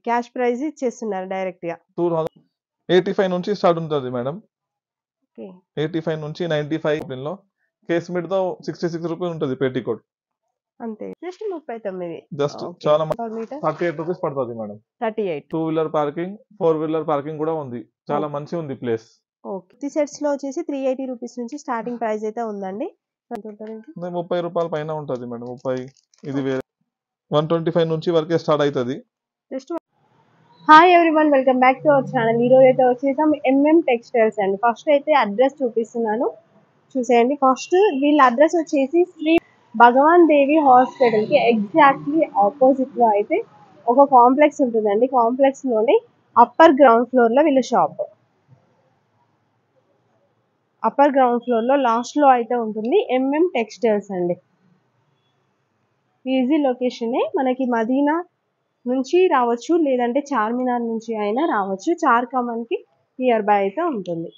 Cash prize ఇచ్చేస్తున్నారు direct గా. 2085 నుంచి స్టార్ట్ ఉంటుంది మేడం. ఓకే 85 నుంచి 95 లో కేస్మెట్ తో 66 రూపీస్ ఉంటుంది పేటికోట్. అంతే జస్ట్ 39. జస్ట్ ఓకే చాలా పర్ మీటర్ 38 రూపీస్ పడుతుంది madam. 38. 2 wheeler parking 4 wheeler parking కూడా ఉంది. చాలా ఓకే మంచి ఉంది ప్లేస్. ఓకే సెట్స్ లో వచ్చేసి 380 రూపీస్ నుంచి స్టార్టింగ్ ప్రైస్ అయితే ఉందండి. ఎంత ఉంటుందండి? 30 రూపాయల పైన ఉంటుంది మేడం. 30 ఇది వేరే 125 నుంచి వరకే స్టార్ట్ అవుతుంది. Just hi everyone, welcome back to our channel. ఈరోజు అయితే వచ్చేసాం ఎంఎం టెక్స్టైల్స్ అండి. ఫస్ట్ అయితే అడ్రస్ చూపిస్తున్నాను, చూసేయండి. ఫస్ట్ వీళ్ళ అడ్రస్ వచ్చేసి శ్రీ భగవాన్ దేవి హాస్పిటల్ కి ఎగ్జాక్ట్లీ ఆపోజిట్ లో అయితే ఒక కాంప్లెక్స్ ఉంటుందండి. కాంప్లెక్స్ లోనే అప్పర్ గ్రౌండ్ ఫ్లోర్ లో వీళ్ళ షాప్. అప్పర్ గ్రౌండ్ ఫ్లోర్ లో లాస్ట్ లో అయితే ఉంటుంది ఎంఎం టెక్స్టైల్స్ అండి. ఈజీ లొకేషనే, మనకి మదీనా నుంచి రావచ్చు, లేదంటే చార్మినార్ నుంచి అయినా రావచ్చు. చార్ కమాన్ కి నియర్ బై అయితే ఉంటుంది.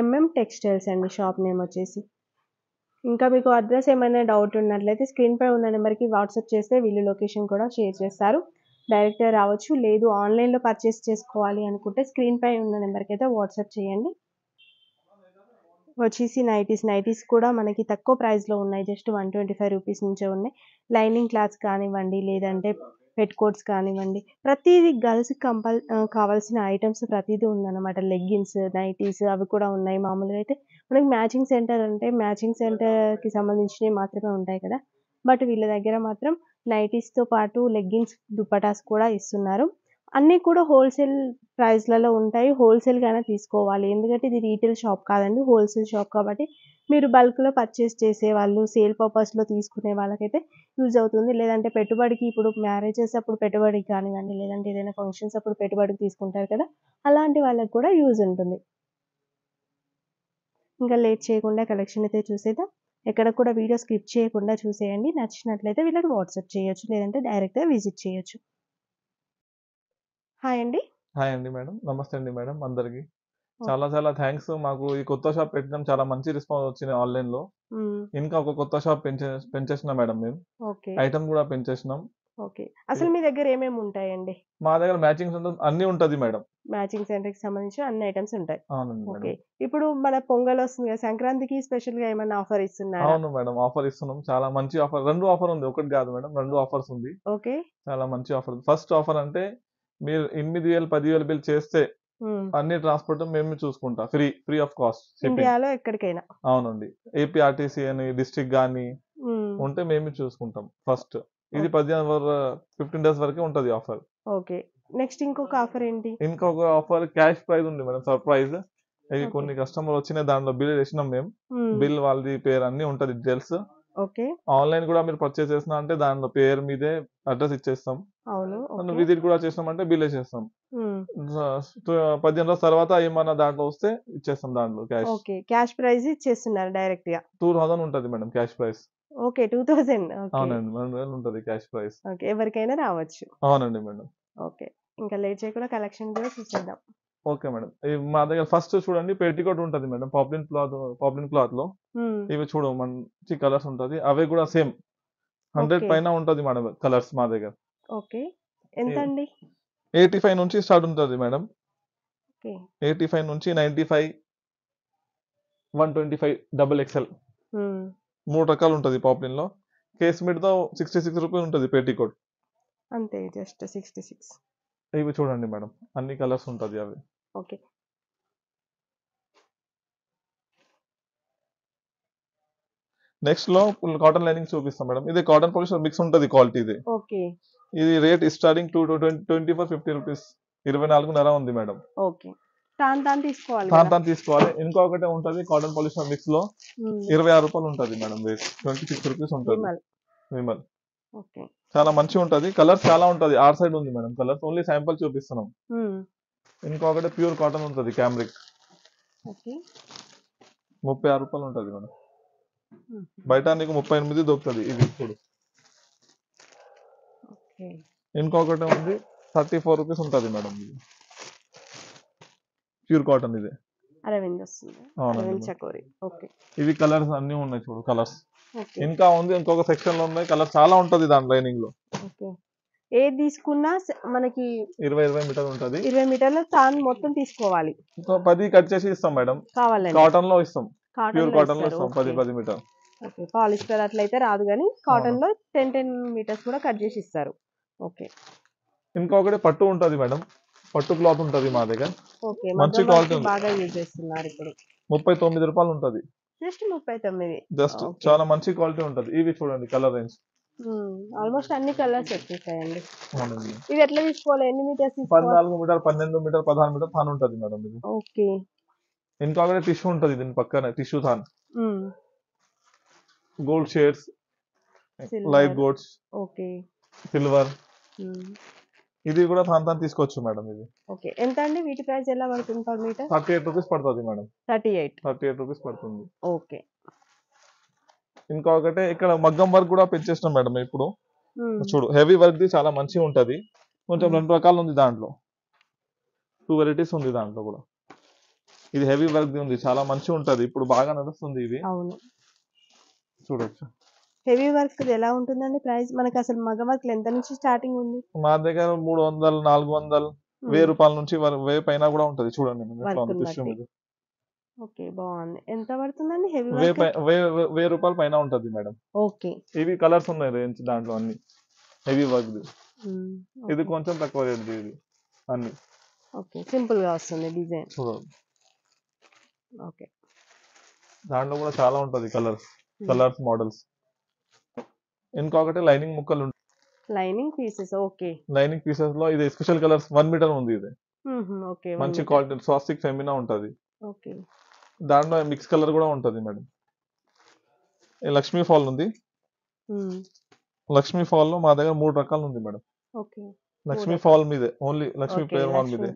ఎంఎం టెక్స్టైల్స్ అండి షాప్ నేమ్ వచ్చేసి. ఇంకా మీకు అడ్రస్ ఏమైనా డౌట్ ఉన్నట్లయితే స్క్రీన్ పై ఉన్న నెంబర్కి వాట్సాప్ చేస్తే వీళ్ళు లొకేషన్ కూడా షేర్ చేస్తారు. డైరెక్ట్గా రావచ్చు, లేదు ఆన్లైన్లో పర్చేస్ చేసుకోవాలి అనుకుంటే స్క్రీన్ పై ఉన్న నెంబర్కి అయితే వాట్సాప్ చేయండి. వచ్చేసి నైటీస్ కూడా మనకి తక్కువ ప్రైస్లో ఉన్నాయి. జస్ట్ 125 రూపీస్ నుంచే ఉన్నాయి. లైనింగ్ క్లాత్స్ కానివ్వండి, లేదంటే పెట్ కోట్స్ కానివ్వండి, ప్రతిదీ గర్ల్స్కి కావాల్సిన ఐటమ్స్ ప్రతిదీ ఉందన్నమాట. లెగ్గిన్స్, నైటీస్ అవి కూడా ఉన్నాయి. మామూలుగా అయితే మనకి మ్యాచింగ్ సెంటర్ అంటే మ్యాచింగ్ సెంటర్కి సంబంధించినవి మాత్రమే ఉంటాయి కదా, బట్ వీళ్ళ దగ్గర మాత్రం నైటీస్తో పాటు లెగ్గిన్స్, దుపటాస్ కూడా ఇస్తున్నారు. అన్నీ కూడా హోల్సేల్ ప్రైస్లలో ఉంటాయి. హోల్సేల్గానే తీసుకోవాలి, ఎందుకంటే ఇది రీటైల్ షాప్ కాదండి, హోల్సేల్ షాప్ కాబట్టి మీరు బల్క్లో పర్చేస్ చేసేవాళ్ళు, సేల్ పర్పస్లో తీసుకునే వాళ్ళకైతే యూజ్ అవుతుంది. లేదంటే పెట్టుబడికి, ఇప్పుడు మ్యారేజెస్ అప్పుడు పెట్టుబడికి కానివ్వండి, లేదంటే ఏదైనా ఫంక్షన్స్ అప్పుడు పెట్టుబడికి తీసుకుంటారు కదా, అలాంటి వాళ్ళకి కూడా యూజ్ ఉంటుంది. ఇంకా లేట్ చేయకుండా కలెక్షన్ అయితే చూసేద్దాం. ఎక్కడ కూడా వీడియో స్కిప్ చేయకుండా చూసేయండి. నచ్చినట్లయితే వీళ్ళకి వాట్సాప్ చేయొచ్చు, లేదంటే డైరెక్ట్గా విజిట్ చేయొచ్చు. హాయ్ అండి. హాయ్ అండి మేడం. నమస్తే అండి మేడం అందరికి. చాలా థ్యాంక్స్. మాకు ఈ కొత్త షాప్ పెట్టడం చాలా మంచి రెస్పాన్స్ వచ్చింది ఆన్లైన్ లో. ఇంకా ఒక కొత్త షాప్ పెంచేసినాం మేడం. మేము ఓకే ఐటమ్ కూడా పెంచేసినాం. ఓకే అసలు మీ దగ్గర ఏమేమి ఉంటాయండి? మా దగ్గర మ్యాచింగ్ సెంటర్ అన్ని ఉంటది మేడం. మ్యాచింగ్ సెంటర్కి సంబంధించిన అన్ని ఐటమ్స్ ఉంటాయి. అవునండి ఓకే మేడం. ఇప్పుడు మన పొంగల్ వస్తుంది కదా, సంక్రాంతికి స్పెషల్ గా ఏమైనా ఆఫర్ ఇస్తున్నారా? అవును మేడం, ఆఫర్ ఇస్తున్నాం. చాలా మంచి ఆఫర్, రెండు ఆఫర్ ఉంది, ఒకటి కాదు మేడం, రెండు ఆఫర్స్ ఉంది. ఓకే చాలా మంచి ఆఫర్. ఫస్ట్ ఆఫర్ అంటే మీరు 8,000 10,000 బిల్ చేస్తే అన్ని ట్రాన్స్పోర్ట్ మేము చూసుకుంటా, ఫ్రీ ఆఫ్ కాస్ట్ షిప్పింగ్. ఇండియాలో ఎక్కడికైనా. అవునండి. ఏపీఆర్టీసీ అని డిస్ట్రిక్ట్ గానీ ఉంటే మేము చూసుకుంటాం ఫస్ట్. ఇది 15 డేస్ వరకే ఉంటది ఆఫర్. ఓకే నెక్స్ట్ ఇంకొక ఆఫర్ ఏంటి? ఇంకొక ఆఫర్ క్యాష్ ప్రైజ్ ఉంది మేడం, సర్ప్రైజ్. ఇవి Okay. కొన్ని కస్టమర్ వచ్చిన దాంట్లో బిల్ వేసినాం మేము. బిల్ వాళ్ళది పేరు అన్ని ఉంటది డీటెయిల్స్. ఓకే ఆన్లైన్ కూడా మీరు పర్చేస్ చేసినా అంటే దాంట్లో పేరు మీదే అడ్రస్ ఇచ్చేస్తాం. అవును. విజిట్ కూడా చేసినామంటే బిల్ వేసేస్తాం. 15 రోజుల తర్వాత ఏమన్నా దాంట్లో వస్తే ఇచ్చేస్తాం దాంట్లో క్యాష్. ఓకే క్యాష్ ప్రైస్ ఇచ్చేస్తున్నారు డైరెక్ట్ గా. 2000 ఉంటది మేడం క్యాష్ ప్రైస్. ఓకే 2000. అవునండి, 2000 ఉంటది క్యాష్ ప్రైస్. ఓకే ఎవరికైనా రావచ్చు. అవునండి మేడం. ఓకే ఇంకా లేట్ చేయకుండా కలెక్షన్ కూడా చూసేద్దాం. Okay madam. మా దగ్గర ఫస్ట్ చూడండి పెటికోట్ ఉంటది మేడం, పాప్లిన్ క్లాత్ లో. ఇవి చూడు మంచి కలర్స్ ఉంటది, అవి కూడా సేమ్ 100 Okay. పైన ఉంటది మేడం కలర్స్ మా దగ్గర. ఓకే ఎంత అండి? 85 నుంచి స్టార్ట్ ఉంటది మేడం. ఓకే 85 నుంచి 95, 125 డబుల్ ఎక్స్ఎల్, 3 రకాలు ఉంటది పాప్లిన్ లో. కేస్మెట్ తో 66 రూపీస్ ఉంటది పెటికోట్. అంతే జస్ట్ 66. ఇవి చూడండి మేడం, అన్ని కలర్స్ ఉంటది అవి. ఓకే నెక్స్ట్ లో కాటన్ లైనింగ్ చూపిస్తాం మేడం. ఇది కాటన్ పాలిస్టర్ మిక్స్ ఉంటది క్వాలిటీ. ఇది ఓకే ఇది రేట్ స్టార్టింగ్ 2450 రూపీస్, 24.5 ఉంది మేడం. ఓకే తాన్ తీసుకోవాలి తాన్ తీసుకోవాలి. ఇంకొకటి ఉంటది కాటన్ పాలిస్టర్ మిక్స్ లో 26 రూపాయలు ఉంటది మేడం రేట్. 26 రూపీస్ ఉంటది విమల్. ఓకే చాలా మంచిగా ఉంటది, కలర్స్ చాలా ఉంటది. ఆర్ సైడ్ ఉంది మేడం కలర్స్, ఓన్లీ శాంపుల్ చూపిస్తున్నాం. ఇంకొకటి ప్యూర్ కాటన్ ఉంటది క్యామ్రిక్, ఓకే 36 రూపాయలు ఉంటది మేడం. బయట నీకు 38 దొరుకుతుంది ఇది ఇప్పుడు. ఇంకొకటి ఉంది 34 రూపీస్ ఉంటది మేడం, ఇది ప్యూర్ కాటన్. ఇది అరవింద్ వస్తుంది. అవునండి అరవింద్ మేడం. చకోరి. ఓకే. ఇవి కలర్స్ అన్ని ఉన్నాయి చూడు కలర్స్. ఓకే. ఇంకా ఉంది, ఇంకొక సెక్షన్ లో ఉన్నాయి కలర్ చాలా ఉంటది దాని లైనింగ్ లో. ఓకే. ఏది తీసుకున్నా మనకి 20 మీటర్ ఉంటది. 20 మీటర్ల తాన్ మొత్తం తీసుకోవాలి. 10 కట్ చేసి ఇస్తాం మేడం. కావాలంటే కాటన్ లో ఇస్తాం, కాటన్ ప్యూర్ లో కాటన్ లో ఇస్తారు. ఇస్తాం. ఓకే. 10 మీటర్. ఓకే. పాలిస్టర్ అట్లయితే రాదు కానీ కాటన్ లో 10 మీటర్స్ కూడా కట్ చేసి ఇస్తారు. ఓకే. ఇంకొకటి పట్టు ఉంటది మేడం, పట్టు క్లాత్ ఉంటది మా దగ్గర. ఓకే. మంచి మగ్గం క్వాలిటీ వర్క్ ఉంది. బాగా యూజ్ చేస్తున్నారు ఇప్పుడు. 39 రూపాయలు ఉంటది. జస్ట్ 39. Just okay. చాలా మంచి క్వాలిటీ ఉంటది. ఇవి చూడండి కలర్ రేంజ్. ఆల్మోస్ట్ అన్ని కలర్స్ వచ్చేసాయండి. అవునండి. ఇవి ఎట్లా తీసుకోవాలి? ఎన్ని మీటర్స్ తీసుకోవాలి? 14 మీటర్, 12 మీటర్, 16 మీటర్ థాన్ ఉంటది మేడం ఇది. ఓకే. ఇంకొకటి టిష్యూ ఉంటది దీని పక్కన, టిష్యూ థాన్. హ్మ్. Gold shades, light silver. Golds, okay. Silver. హ్మ్. ఇది కూడా థాన్ తీసుకోవచ్చు మేడం. ఇది ఓకే. ఎంత అండి వీటి ప్రైస్ ఎలా పడుతుంది పర్ మీటర్? 38 రూపీస్ పడుతుంది మేడం. 38. 38 రూపీస్ పడుతుంది. ఓకే. ఇంకొకటి ఇక్కడ మగ్గం వర్క్ కూడా పెంచేస్తాం మేడం ఇప్పుడు. హ్మ్. చూడు హెవీ వర్క్ ది చాలా మంచిగా ఉంటది. కొంచెం 2 రకాలు ఉంది దాంట్లో, 2 వెరైటీస్ ఉంది దాంట్లో కూడా. ఇది హెవీ వర్క్ ది ఉంది, చాలా మంచిగా ఉంటది. ఇప్పుడు బాగా నడుస్తుంది ఇది. అవును. చూడొచ్చు. హెవీ వర్క్ ఎలా ఉంటుందండి ప్రైస్? మనకి అసలు మగ్గం వర్క్ ఎంత నుంచి స్టార్టింగ్ ఉంది? మా దగ్గర 300, 400, 1000 రూపాయల నుంచి 1000 పైన కూడా ఉంటది. చూడండి ఎట్లా వర్క్ ఉంది టిష్యూ బట్టి. మీద. ఓకే. బాగుంది. ఎంత పడుతుందండి హెవీ 1000 వర్క్? 1000 రూపాయల పైన ఉంటది మేడం. ఓకే. ఇవి కలర్స్ ఉన్నాయి రేంజ్ దాంట్లో అన్ని హెవీ వర్క్ ది. ఇది ఓకే. కొంచెం తక్కువ రేట్ ది ఇది అన్ని. ఓకే. సింపుల్ గా వస్తుంది డిజైన్. చూడండి ఓకే. దాంట్లో కూడా చాలా ఉంటది కలర్స్ మోడల్స్. ఇంకొకటి లైనింగ్ ముక్కలు ఉంటాయి. Lining pieces. Okay. Lining pieces లో ఇది స్పెషల్ కలర్స్ 1 మీటర్ ఉంది. ఇది ఓకే. 1 మంచి మీటర్. క్వాలిటీ స్వాస్తిక్ ఫెమినా ఉంటది. ఓకే. దాంట్లో మిక్స్ కలర్ కూడా ఉంటది మేడం. ఈ లక్ష్మీ ఫాల్ ఉంది. లక్ష్మీ ఫాల్ లో మా దగ్గర 3 రకాలు ఉంది మేడం. ఓకే. లక్ష్మీ ఫాల్ మీదే, ఓన్లీ లక్ష్మీ ఓకే. పేరు మాల్ మీదే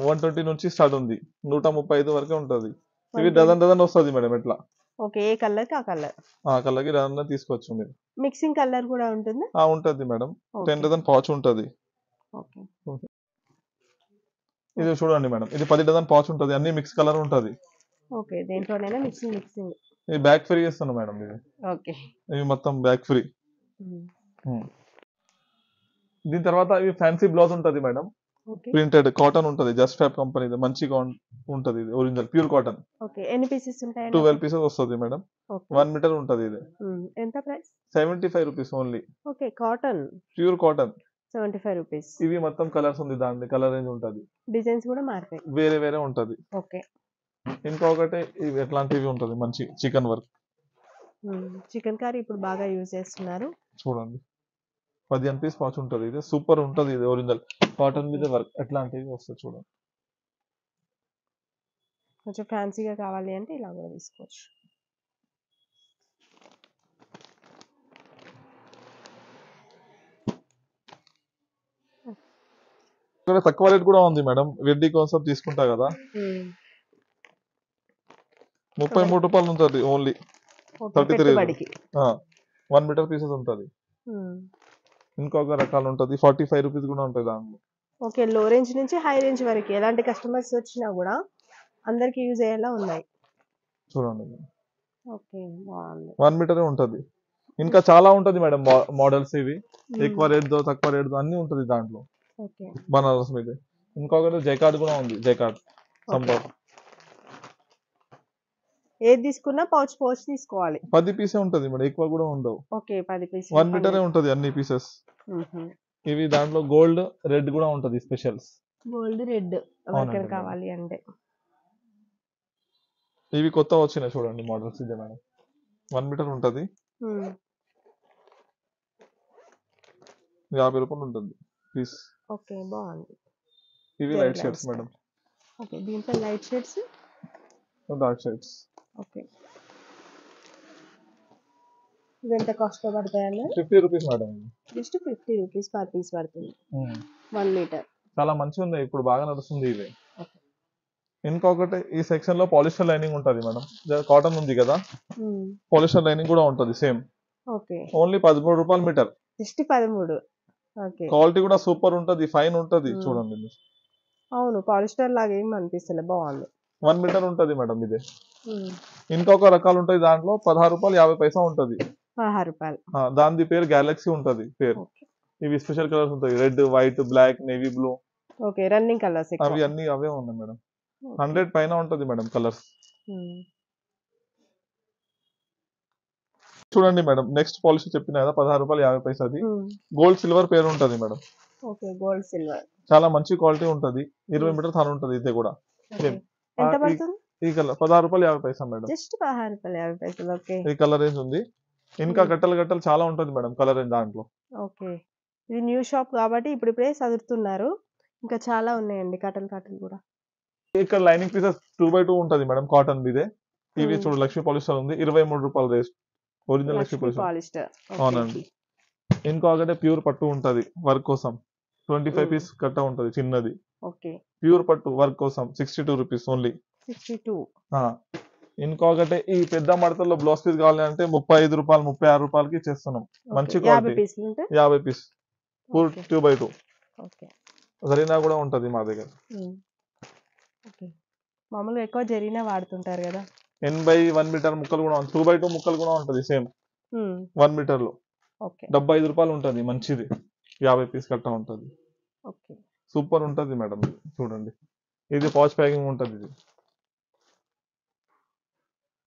120 నుంచి స్టార్ట్ ఉంది, 135 వరకే ఉంటది. ఇవి 120. డజన్ వస్తుంది మేడం. ఎట్లా ఓకే. ఏ కలర్ కి ఆ కలర్. ఆ కలర్ కి డజన్ తీసుకోవచ్చు మీరు. మిక్సింగ్ కలర్ కూడా ఉంటుందా? ఉంటది మేడం. ఓకే. 10 డజన్ పౌచ్ ఉంటది. ఓకే. ఇది చూడండి మేడం, ఇది 10 డజన్ పౌచ్ ఉంటది. అన్ని మిక్స్ కలర్ ఉంటది. ఓకే. దేంట్లోనైనా మిక్సింగ్. ఇది బ్యాక్ ఫ్రీ ఇస్తాను మేడం. ఇది ఓకే. ఇవి మొత్తం బ్యాక్ ఫ్రీ. దీని తర్వాత ఇవి ఫ్యాన్సీ బ్లౌజ్ ఉంటది మేడం. ఓకే. ప్రింటెడ్ కాటన్ ఉంటది, జస్ట్ ఫ్యాబ్ కంపెనీ మంచిగా ఉంటది. ఇది ఒరిజినల్ ప్యూర్ కాటన్. ఓకే. ఎన్ని పీసెస్ ఉంటాయండి? 12 పీసెస్ వస్తుంది మేడం. ఓకే. 1 మీటర్ ఉంటది. ఇది ఎంత price? 75 rupees only. Okay. Cotton pure cotton. 75 rupees. ఇవి మొత్తం కలర్స్ ఉంది, దాని కలర్ రేంజ్ ఉంటది. డిజైన్స్ కూడా మారుతాయి. వేరే వేరే ఉంటది. ఓకే. ఇంకొకటి ఇవి ఎట్లాంటివి ఉంటది, మంచి చికెన్ వర్క్. చికెన్ కర్రీ ఇప్పుడు బాగా యూజ్ చేస్తున్నారు. చూడండి 15 పీస్ పౌచ్ ఉంటది. ఇది సూపర్ ఉంటది. ఇది ఒరిజినల్ కాటన్ మీద వర్క్ ఎట్లాంటివి వస్తుంది చూడండి. కొంచెం ఫ్యాన్సీగా కావాలి అంటే ఇలా కూడా తీసుకోవచ్చు. ఇక్కడ తక్కువ రేట్ కూడా ఉంది మేడం. వెడ్డీ కోసం తీసుకుంటా కదా, 33 రూపాయలు ఉంటది ఓన్లీ. 33 1 మీటర్ పీసెస్ ఉంటది. ఇంకొక రకాలు ఉంటది 45 రూపీస్ కూడా ఉంటది దాంట్లో. ఓకే. లో రేంజ్ నుంచి హై రేంజ్ వరకు ఎలాంటి కస్టమర్స్ వచ్చినా కూడా అందరికి యూజ్ అయ్యేలా ఉన్నాయి. చూడండి ఓకే. బాగుంది. 1 మీటరే ఉంటది. ఇంకా చాలా ఉంటది మేడం మోడల్స్. ఇవి ఎక్కువ రేట్ దో తక్కువ రేట్ దో అన్ని ఉంటది దాంట్లో. ఓకే. బనారస్ మీద. ఇంకొకటి జైకార్డ్ కూడా ఉంది. జైకార్డ్ సంపర్. ఏది తీసుకున్నా పౌచ్ తీసుకోవాలి. 10 పీసే ఉంటది మేడం, ఎక్కువ కూడా ఉండవు. ఓకే. 10 పీస్. 1 మీటరే ఉంటది అన్ని పీసెస్. ఇవి దాంట్లో గోల్డ్ రెడ్ కూడా ఉంటది స్పెషల్స్. గోల్డ్ రెడ్ ఎవరికైనా కావాలి అంటే. ఇవి కొత్త వచ్చినాయి చూడండి మోడల్స్. ఇదే మేడం 1 మీటర్ ఉంటది. 50 రూపాయలు ఉంటుంది పీస్. ఓకే. బాగుంది. ఇవి లైట్ షేడ్స్ మేడం. ఓకే. దీంట్లో light shades, dark shades. Okay. ఇవి ఎంత కాస్ట్ పడతాయండి? 50 rupees madam. Just 50 rupees per piece పడుతుంది. 1 మీటర్. చాలా మంచిగా ఉంది, ఇప్పుడు బాగా నడుస్తుంది ఇది. ఇంకొకటి ఈ సెక్షన్ లో పాలిస్టర్ లైనింగ్ ఉంటది మేడం. కాటన్ ఉంది కదా, పాలిస్టర్ లైనింగ్ కూడా ఉంటది సేమ్. ఓకే. ఓన్లీ 13 రూపాయలు మీటర్. జస్ట్ 13. ఓకే. క్వాలిటీ కూడా సూపర్ ఉంటది, ఫైన్ ఉంటది. చూడండి. అవును, పాలిస్టర్ లాగా ఏం అనిపిస్తలే, బాగుంది. 1 మీటర్ ఉంటది మేడం ఇది. ఇంకొక రకాలు ఉంటాయి దాంట్లో 16 రూపాయలు 50 పైసా ఉంటది. 16 రూపాయలు. దాని పేరు గ్యాలక్సీ ఉంటది పేరు. ఓకే. ఇవి స్పెషల్ కలర్స్ ఉంటాయి, red, white, black, navy blue. Okay. Running colours ఎక్కువ. అవి అన్ని అవే ఉన్నాయి మేడం. ఓకే. 100 పైన ఉంటది మేడం కలర్స్. చూడండి మేడం, నెక్స్ట్ పాలిష్ చెప్పిన కదా 16 రూపాయలు 50 పైసాది. గోల్డ్ సిల్వర్ పేరు ఉంటది మేడం. ఓకే. Gold silver. చాలా మంచి క్వాలిటీ ఉంటది. 20 మీటర్ థాన్ ఉంటది ఇది కూడా. ఓకే. ఎంత పడుతుంది? ఈ కలర్ 16 రూపాయలు 50 పైసా మేడం. జస్ట్ 16 రూపాయలు 50 పైసలు. ఓకే. ఈ కలర్ రేంజ్ ఉంది. ఇంకా గట్టలు చాలా ఉంటది మేడం కలర్ రేంజ్ దాంట్లో. ఓకే. ఇది న్యూ షాప్ కాబట్టి ఇప్పుడిప్పుడే సదురుతున్నారు. ఇంకా చాలా ఉన్నాయండి కట్టలు కూడా. ఇక్కడ లైనింగ్ పీసెస్ 2x2 ఉంటది మేడం, కాటన్ మీదే. ఇవి చూడు లక్ష్మీ పాలిస్టర్ ఉంది, 23 రూపాయలు రేట్. Original Lakshmi polyester. అవునండి. ఇంకొకటి ప్యూర్ పట్టు ఉంటది వర్క్ కోసం, 25 పీస్ కట్ట ఉంటది చిన్నది. ఓకే. ప్యూర్ పట్టు వర్క్ కోసం 62 రూపీస్ ఓన్లీ. 62. ఇంకొకటి ఈ పెద్ద మడతల్లో బ్లౌజ్ పీస్ కావాలి అంటే 35 రూపాయలు 36 రూపాయలకి చేస్తున్నాం. మంచి quality. 50 piece full 2x2. Okay. జరీనా కూడా ఉంటది మా దగ్గర. ఓకే. మామూలుగా ఎక్కువ జరీనా వాడుతుంటారు కదా. 1 మీటర్ ముక్కలు కూడా 2x2 ముక్కలు కూడా ఉంటది సేమ్ 1 మీటర్ లో. ఓకే. 75 రూపాయలు ఉంటది మంచిది. 50 పీస్ కట్ట ఉంటది. ఓకే. సూపర్ ఉంటది మేడం. చూడండి, ఇది పౌచ్ ప్యాకింగ్ ఉంటది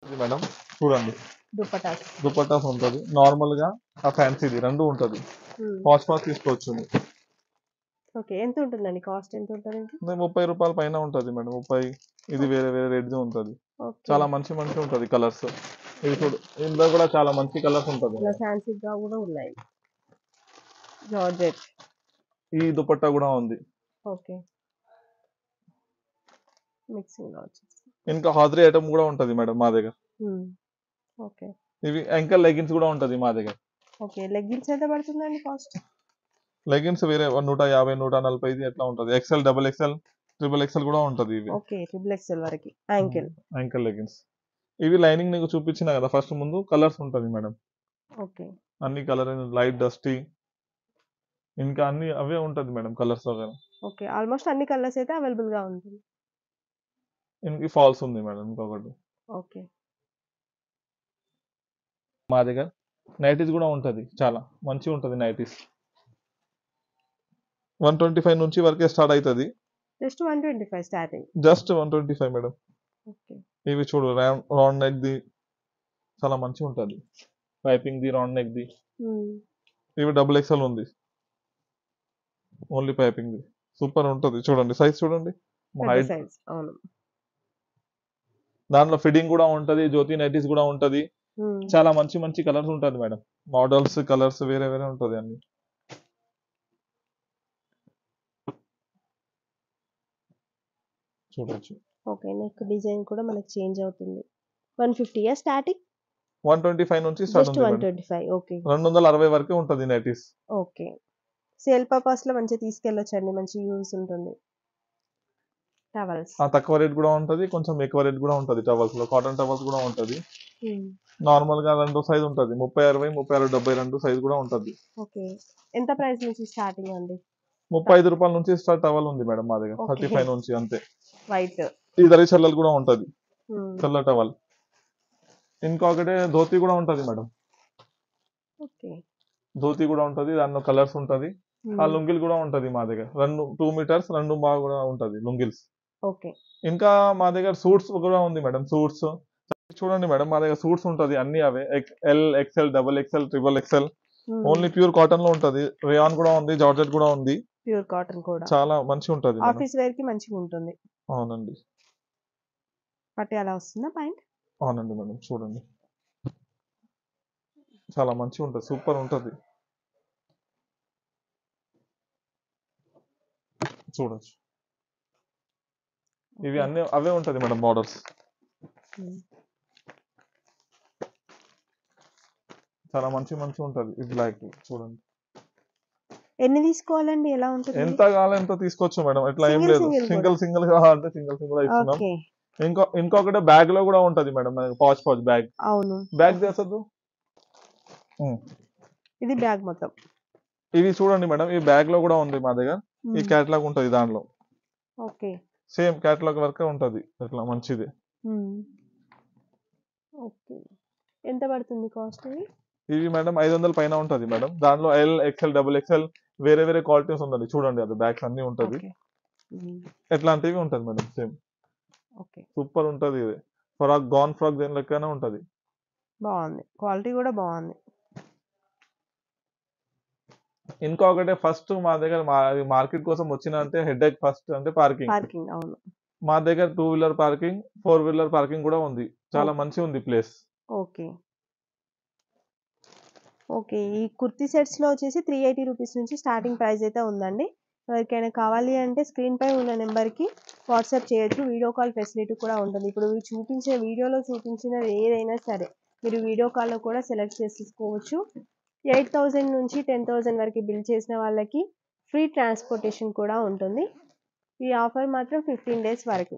ఇది మేడం. చూడండి, దుపట్టాస్ ఉంటది నార్మల్ గా, ఆ ఫ్యాన్సీది రెండు ఉంటది. పౌచ్ తీసుకోవచ్చు. ఓకే. ఎంత ఉంటుందండి కాస్ట్? ఎంత ఉంటుంది? 30 రూపాయల పైన ఉంటది మేడం. 30. ఇది వేరే రేట్ ఉంటది. చాలా మంచి ఉంటది కలర్స్. ఇది చూడు, ఇందులో కూడా చాలా మంచి కలర్స్ ఉంటది. ఫ్యాన్సీగా కూడా ఉన్నాయి. జార్జెట్. ఈ దుపట్టా కూడా ఉంది. ఓకే. మిక్సింగ్ వచ్చేసి ఇంకా హాజరీ ఐటమ్ కూడా ఉంటది మేడం మా దగ్గర. ఓకే. ఇవి యాంకల్ లెగిన్స్ కూడా ఉంటది మా దగ్గర. ఓకే. లెగ్గిన్స్ ఎంత పడుతుందండి కాస్ట్? లెగిన్స్ వేరే 150, 140 ఎట్లా ఉంటది. XL, double XL, triple XL కూడా ఉంటది. ఇవి ఓకే. ట్రిపుల్ ఎక్సెల్ వరకు యాంకిల్ లెగిన్స్. ఇవి లైనింగ్ నీకు చూపించిన కదా ఫస్ట్ ముందు, కలర్స్ ఉంటది మేడం. ఓకే. అన్ని కలర్ లైట్ డస్టీ, ఇంకా అన్ని అవే ఉంటది మేడం కలర్స్ వగైరా. ఓకే. ఆల్మోస్ట్ అన్ని కలర్స్ అయితే అవైలబుల్ గా ఉంటుంది. ఇంక ఫాల్స్ ఉంది మేడం ఇంకొకటి. ఓకే. మా దగ్గర నైటీస్ కూడా ఉంటది, చాలా మంచి ఉంటది నైటీస్. 125 నుంచి వరకే స్టార్ట్ అవుతుంది. Just 125 starting. Just 125 madam. Okay. ఇవి చూడు, రౌండ్ నెక్ ది చాలా మంచిగా ఉంటది. Piping the, round neck the. ఇవి డబుల్ ఎక్సెల్ ఉంది, ఓన్లీ పైపింగ్ ది. సూపర్ ఉంటది. చూడండి సైజ్ చూడండి. అవును. దాంట్లో ఫిట్టింగ్ కూడా ఉంటది, జ్యోతి నైటీస్ కూడా ఉంటది. చాలా మంచి కలర్స్ ఉంటది మేడం. మోడల్స్ కలర్స్ వేరే ఉంటది అన్ని. చూడొచ్చు. ఓకే. నెక్ డిజైన్ కూడా మనకి చేంజ్ అవుతుంది. 150 స్టార్టింగ్. 125 నుంచి స్టార్ట్ ఉంది. 125. ఓకే. 260 వరకే ఉంటది నైటీస్. ఓకే. సేల్ పర్పస్ లో మంచిగా తీసుకెళ్ళొచ్చండి, మంచి యూస్ ఉంటుంది. టవల్స్ తక్కువ రేట్ కూడా ఉంటది, కొంచెం ఎక్కువ రేట్ కూడా ఉంటది. టవల్స్ లో కాటన్ టవల్స్ కూడా ఉంటది. నార్మల్ గా రెండు సైజ్ ఉంటది, 30, 60, 36, 72 సైజ్ కూడా ఉంటది. ఓకే. ఎంత ప్రైస్ నుంచి స్టార్టింగ్ అండి? 35 రూపాయల నుంచి స్టార్ట్ టవల్ ఉంది మేడం మా దగ్గర. 35 నుంచి అంతే. వైట్ ఈ దరి చల్లలు కూడా ఉంటది, చల్ల టవల్. ఇంకొకటి ధోతి కూడా ఉంటది మేడం. ఓకే. ధోతి కూడా ఉంటది, దానిలో కలర్స్ ఉంటది. ఆ లుంగిల్ కూడా ఉంటది మా దగ్గర. 2 మీటర్స్ 2 బాగా కూడా ఉంటది లుంగిల్స్. ఓకే. ఇంకా మా దగ్గర సూట్స్ కూడా ఉంది మేడం. సూట్స్ చూడండి మేడం, మా దగ్గర సూట్స్ ఉంటది అన్ని అవే. L, XL, double XL, triple XL. Only pure cotton లో ఉంటది. రేయాన్ కూడా ఉంది, జార్జెట్ కూడా ఉంది. ప్యూర్ కాటన్ కూడా చాలా మంచిగా ఉంటది. ఆఫీస్ వేర్ కి మంచిగా ఉంటుంది. అవునండి. పట్టి అలా వస్తుందా పాయింట్? అవునండి మేడం. చూడండి చాలా మంచిగా ఉంటది, సూపర్ ఉంటది. చూడొచ్చు. ఇవి అన్ని అవే ఉంటది మేడం మోడల్స్. చాలా మంచి ఉంటది. ఇది లైక్ చూడండి. ఎన్ని తీసుకోవాలండి? ఎలా ఉంటుంది? ఎంత కావాలి ఎంత తీసుకోవచ్చు మేడం, ఎట్లా ఏం లేదు. సింగిల్ కావాలంటే సింగిల్ ఇస్తున్నాం. ఇంకొకటి బ్యాగ్ లో కూడా ఉంటది మేడం, పౌచ్ బ్యాగ్. అవును. బ్యాగ్ చేసొద్దు. ఇది బ్యాగ్ మొత్తం. ఇది చూడండి మేడం, ఈ బ్యాగ్ లో కూడా ఉంది మా దగ్గర. ఈ క్యాటలాగ్ ఉంటది దాంట్లో. ఓకే. సేమ్ క్యాటలాగ్ వర్కే ఉంటది ఇట్లా మంచిది. ఓకే. ఎంత పడుతుంది కాస్ట్ ఇది? ఇవి మేడం 500 పైన ఉంటది మేడం. దాంట్లో ఎల్, ఎక్స్ఎల్, డబుల్ ఎక్స్ఎల్ వేరే వేరే క్వాలిటీస్ ఉందండి. చూడండి అది బ్యాగ్స్ అన్ని ఉంటది. ఓకే. ఎట్లాంటివి ఉంటది మేడం సేమ్. ఓకే. సూపర్ ఉంటది ఇది. ఫ్రాక్ గౌన్ ఫ్రాక్ దేని లెక్కనే ఉంటది. బాగుంది. క్వాలిటీ కూడా బాగుంది. ఇంకొకటి ఫస్ట్ మా దగ్గర మార్కెట్ కోసం వచ్చిన అంటే హెడేక్ ఫస్ట్ అంటే పార్కింగ్. పార్కింగ్ అవును. మా దగ్గర 2 వీలర్ పార్కింగ్, 4 వీలర్ పార్కింగ్ కూడా ఉంది. చాలా మంచి ఉంది ప్లేస్. ఓకే. ఓకే. ఈ కుర్తీ సెట్స్‌లో వచ్చేసి 380 రూపీస్ నుంచి స్టార్టింగ్ ప్రైస్ అయితే ఉందండి. ఎవరికైనా కావాలి అంటే స్క్రీన్‌పై ఉన్న నెంబర్‌కి వాట్సాప్ చేయొచ్చు. వీడియో కాల్ ఫెసిలిటీ కూడా ఉంటుంది. ఇప్పుడు వీడియోలో చూపించినది ఏదైనా సరే మీరు వీడియో కాల్‌లో కూడా సెలెక్ట్ చేసేసుకోవచ్చు. 8,000 నుంచి 10,000 వరకు బిల్ చేసిన వాళ్ళకి ఫ్రీ ట్రాన్స్‌పోర్టేషన్ కూడా ఉంటుంది. ఈ ఆఫర్ మాత్రం 15 డేస్ వరకు.